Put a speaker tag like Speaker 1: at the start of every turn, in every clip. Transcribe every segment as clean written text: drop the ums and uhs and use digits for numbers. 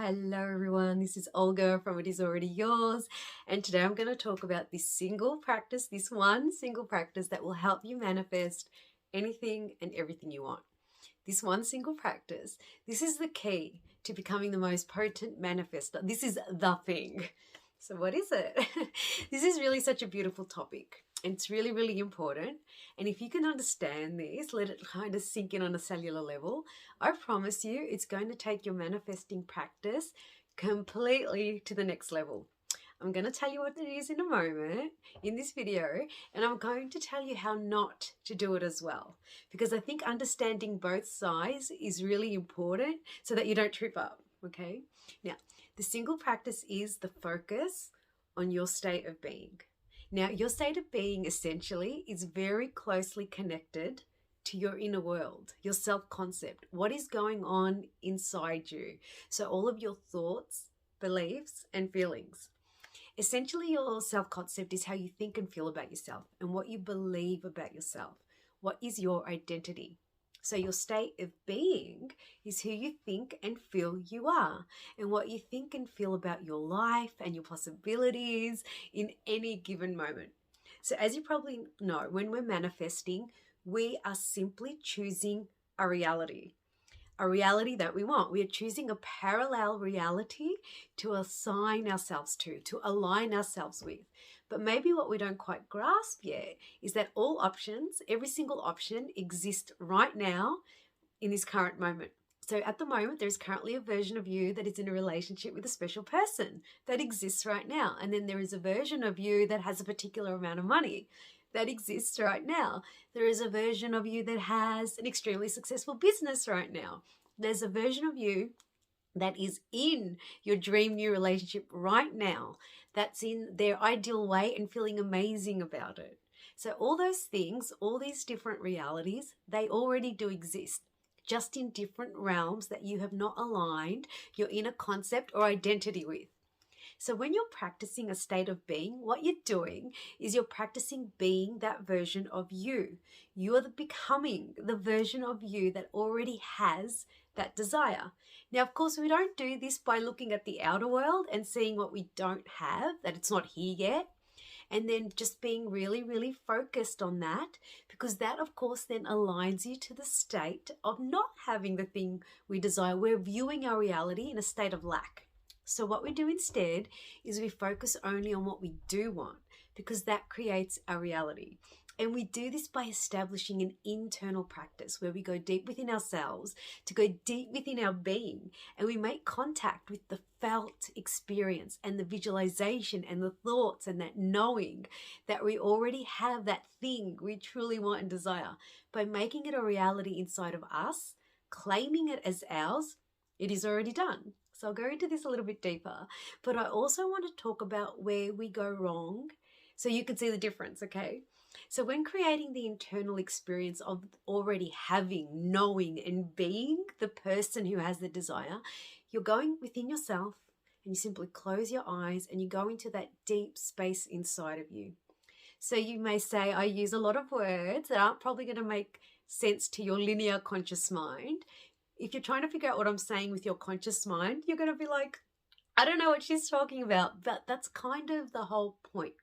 Speaker 1: Hello everyone, this is Olga from It Is Already Yours, and today I'm going to talk about this one single practice that will help you manifest anything and everything you want. This one single practice, this is the key to becoming the most potent manifestor. This is the thing. So what is it? This is really such a beautiful topic. It's really, really important. And if you can understand this, let it kind of sink in on a cellular level, I promise you it's going to take your manifesting practice completely to the next level. I'm going to tell you what it is in a moment in this video, and I'm going to tell you how not to do it as well. Because I think understanding both sides is really important so that you don't trip up, okay? Now, the single practice is the focus on your state of being. Now, your state of being essentially is very closely connected to your inner world, your self-concept, what is going on inside you. So all of your thoughts, beliefs, and feelings. Essentially, your self-concept is how you think and feel about yourself and what you believe about yourself. What is your identity? So your state of being is who you think and feel you are, and what you think and feel about your life and your possibilities in any given moment. So as you probably know, when we're manifesting, we are simply choosing a reality that we want. We are choosing a parallel reality to assign ourselves to align ourselves with. But maybe what we don't quite grasp yet is that all options, every single option exists right now in this current moment. So at the moment, there's currently a version of you that is in a relationship with a special person that exists right now. And then there is a version of you that has a particular amount of money that exists right now. There is a version of you that has an extremely successful business right now. There's a version of you that is in your dream new relationship right now, that's in their ideal way and feeling amazing about it. So all those things, all these different realities, they already do exist, just in different realms that you have not aligned your inner concept or identity with. So when you're practicing a state of being, what you're doing is you're practicing being that version of you. You are becoming the version of you that already has that desire. Now, of course, we don't do this by looking at the outer world and seeing what we don't have, that it's not here yet, and then just being really, really focused on that, because that, of course, then aligns you to the state of not having the thing we desire. We're viewing our reality in a state of lack. So what we do instead is we focus only on what we do want, because that creates our reality. And we do this by establishing an internal practice where we go deep within ourselves to go deep within our being, and we make contact with the felt experience and the visualization and the thoughts and that knowing that we already have that thing we truly want and desire. By making it a reality inside of us, claiming it as ours, it is already done. So I'll go into this a little bit deeper, but I also want to talk about where we go wrong so you can see the difference, okay? So when creating the internal experience of already having, knowing, and being the person who has the desire, you're going within yourself and you simply close your eyes and you go into that deep space inside of you. So you may say, I use a lot of words that aren't probably going to make sense to your linear conscious mind. If you're trying to figure out what I'm saying with your conscious mind, you're going to be like, I don't know what she's talking about. But that's kind of the whole point.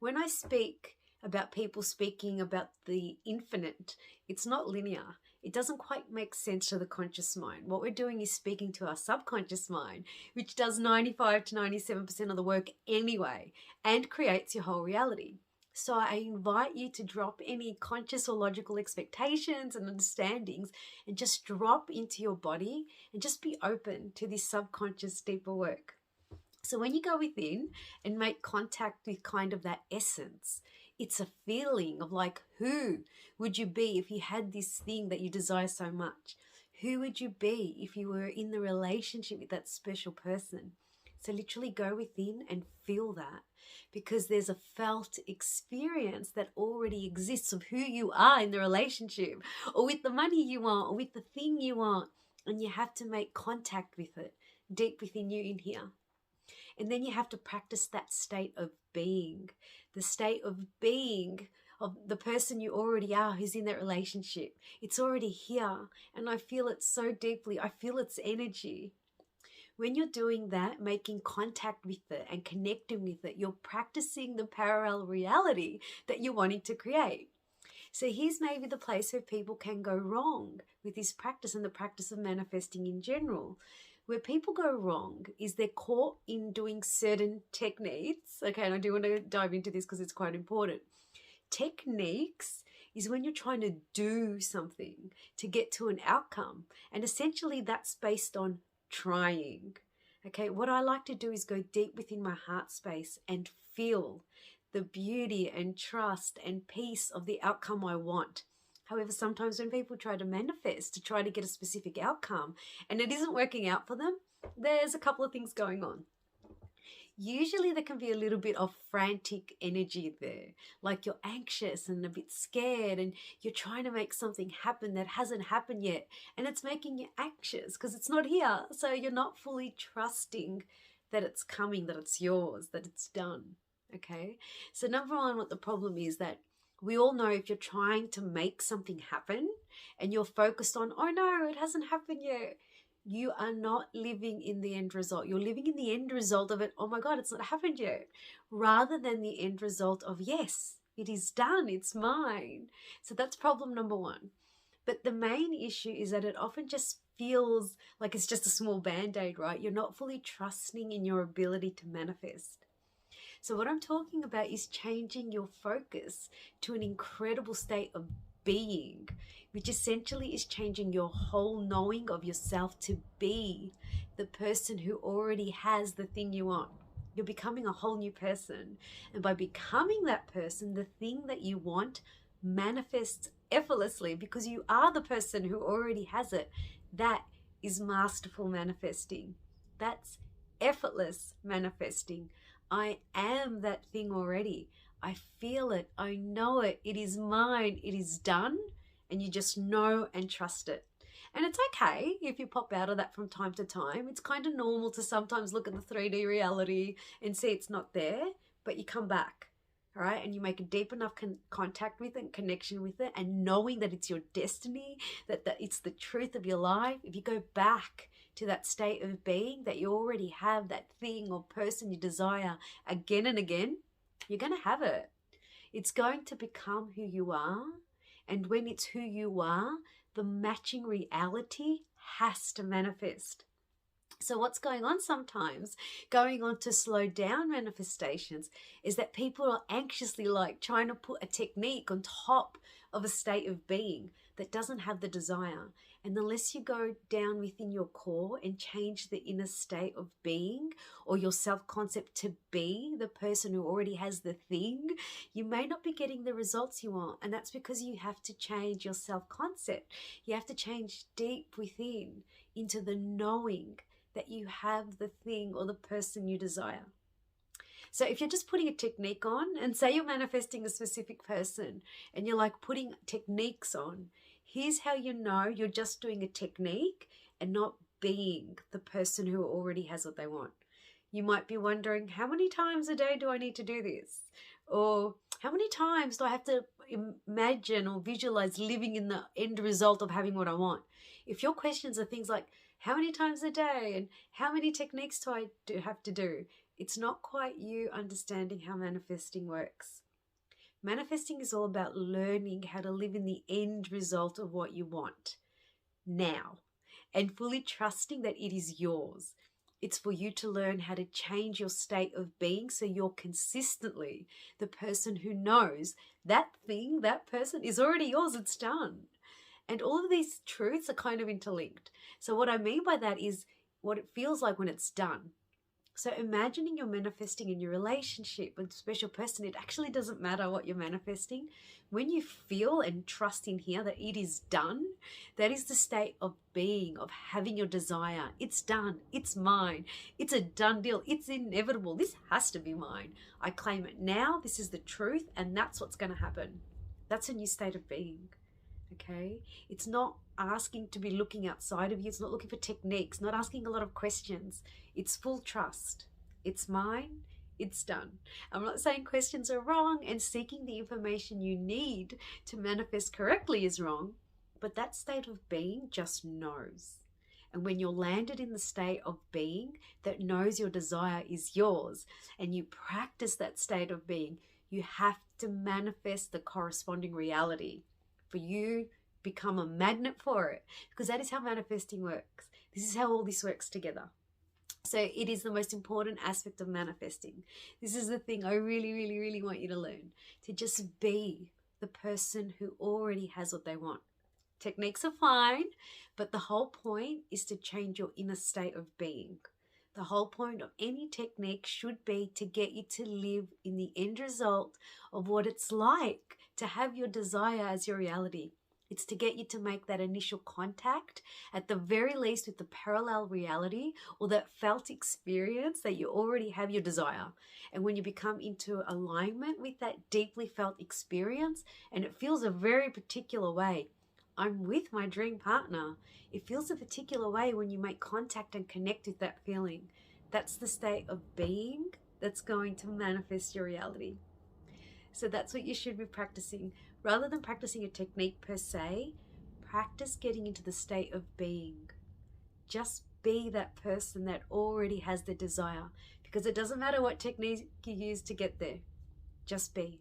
Speaker 1: When I speak about people speaking about the infinite, it's not linear. It doesn't quite make sense to the conscious mind. What we're doing is speaking to our subconscious mind, which does 95 to 97% of the work anyway and creates your whole reality. So I invite you to drop any conscious or logical expectations and understandings and just drop into your body and just be open to this subconscious deeper work. So when you go within and make contact with kind of that essence, it's a feeling of like, who would you be if you had this thing that you desire so much? Who would you be if you were in the relationship with that special person? So literally go within and feel that, because there's a felt experience that already exists of who you are in the relationship or with the money you want or with the thing you want. And you have to make contact with it deep within you in here. And then you have to practice that state of being, the state of being of the person you already are who's in that relationship. It's already here, and I feel it so deeply. I feel its energy. When you're doing that, making contact with it and connecting with it, you're practicing the parallel reality that you're wanting to create. So here's maybe the place where people can go wrong with this practice and the practice of manifesting in general. Where people go wrong is they're caught in doing certain techniques. Okay, and I do want to dive into this because it's quite important. Techniques is when you're trying to do something to get to an outcome. And essentially that's based on trying. Okay, what I like to do is go deep within my heart space and feel the beauty and trust and peace of the outcome I want. However, sometimes when people try to manifest to try to get a specific outcome and it isn't working out for them, there's a couple of things going on. Usually there can be a little bit of frantic energy there, like you're anxious and a bit scared and you're trying to make something happen that hasn't happened yet, and it's making you anxious because it's not here. So you're not fully trusting that it's coming, that it's yours, that it's done. Okay, so number one, what the problem is that we all know if you're trying to make something happen and you're focused on, oh no, it hasn't happened yet, you are not living in the end result. You're living in the end result of it, oh my God, it's not happened yet, rather than the end result of, yes, it is done, it's mine. So that's problem number one. But the main issue is that it often just feels like it's just a small band-aid, right? You're not fully trusting in your ability to manifest. So what I'm talking about is changing your focus to an incredible state of being, which essentially is changing your whole knowing of yourself to be the person who already has the thing you want. You're becoming a whole new person. And by becoming that person, the thing that you want manifests effortlessly because you are the person who already has it. That is masterful manifesting. That's effortless manifesting. I am that thing already. I feel it. I know it. It is mine. It is done. And you just know and trust it. And it's okay if you pop out of that from time to time. It's kind of normal to sometimes look at the 3D reality and see it's not there, but you come back, all right? And you make a deep enough contact with it and connection with it, and knowing that it's your destiny, that it's the truth of your life. If you go back to that state of being that you already have, that thing or person you desire again and again, you're going to have it. It's going to become who you are. And when it's who you are, the matching reality has to manifest. So what's going on sometimes, going on to slow down manifestations, is that people are anxiously like trying to put a technique on top of a state of being that doesn't have the desire. And unless you go down within your core and change the inner state of being, or your self-concept to be the person who already has the thing, you may not be getting the results you want. And that's because you have to change your self-concept. You have to change deep within into the knowing that you have the thing or the person you desire. So if you're just putting a technique on, and say you're manifesting a specific person and you're like putting techniques on, here's how you know you're just doing a technique and not being the person who already has what they want. You might be wondering, how many times a day do I need to do this? Or how many times do I have to imagine or visualize living in the end result of having what I want? If your questions are things like, how many times a day and how many techniques do I have to do? It's not quite you understanding how manifesting works. Manifesting is all about learning how to live in the end result of what you want now and fully trusting that it is yours. It's for you to learn how to change your state of being so you're consistently the person who knows that thing, that person is already yours, it's done. And all of these truths are kind of interlinked. So what I mean by that is what it feels like when it's done. So imagining you're manifesting in your relationship with a special person, it actually doesn't matter what you're manifesting. When you feel and trust in here that it is done, that is the state of being, of having your desire. It's done. It's mine. It's a done deal. It's inevitable. This has to be mine. I claim it now. This is the truth, and that's what's going to happen. That's a new state of being. Okay? It's not asking to be looking outside of you. It's not looking for techniques, not asking a lot of questions. It's full trust. It's mine. It's done. I'm not saying questions are wrong and seeking the information you need to manifest correctly is wrong, but that state of being just knows. And when you're landed in the state of being that knows your desire is yours, and you practice that state of being, you have to manifest the corresponding reality. For you, become a magnet for it, because that is how manifesting works. This is how all this works together. So it is the most important aspect of manifesting. This is the thing I really, really, really want you to learn. To just be the person who already has what they want. Techniques are fine, but the whole point is to change your inner state of being. The whole point of any technique should be to get you to live in the end result of what it's like to have your desire as your reality. It's to get you to make that initial contact, at the very least, with the parallel reality or that felt experience that you already have your desire. And when you become into alignment with that deeply felt experience, and it feels a very particular way. I'm with my dream partner. It feels a particular way when you make contact and connect with that feeling. That's the state of being that's going to manifest your reality. So that's what you should be practicing. Rather than practicing a technique per se, practice getting into the state of being. Just be that person that already has the desire, because it doesn't matter what technique you use to get there. Just be.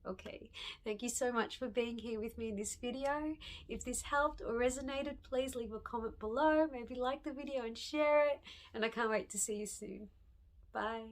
Speaker 1: Okay, thank you so much for being here with me in this video. If this helped or resonated, please leave a comment below. Maybe like the video and share it. And I can't wait to see you soon. Bye.